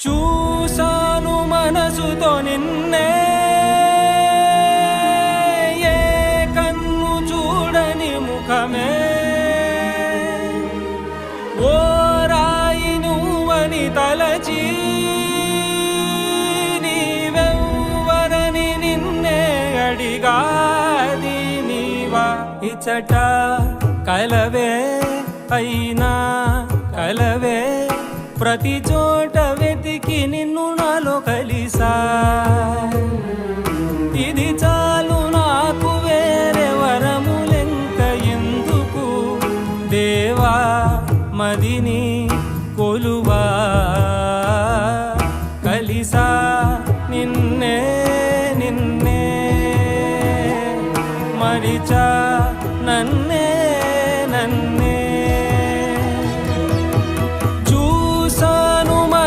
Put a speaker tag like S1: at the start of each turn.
S1: చూసాను మనసుతో నిన్నే, ఏ కన్ను చూడని ముఖమే, ఓ రాయి నువ్వని తలచి నీవెవ్వరని నిన్నే అడిగాది నీవా. ఇచ్చట కలవే అయినా కలవే, ప్రతి చోట వెతికి నిన్ను నాలో కలిసా. ఇది చాలు నాకు, వేరే వరములెంక ఎందుకు దేవా, మదిని కొలువా. కలిసా నిన్నే నిన్నే మరిచా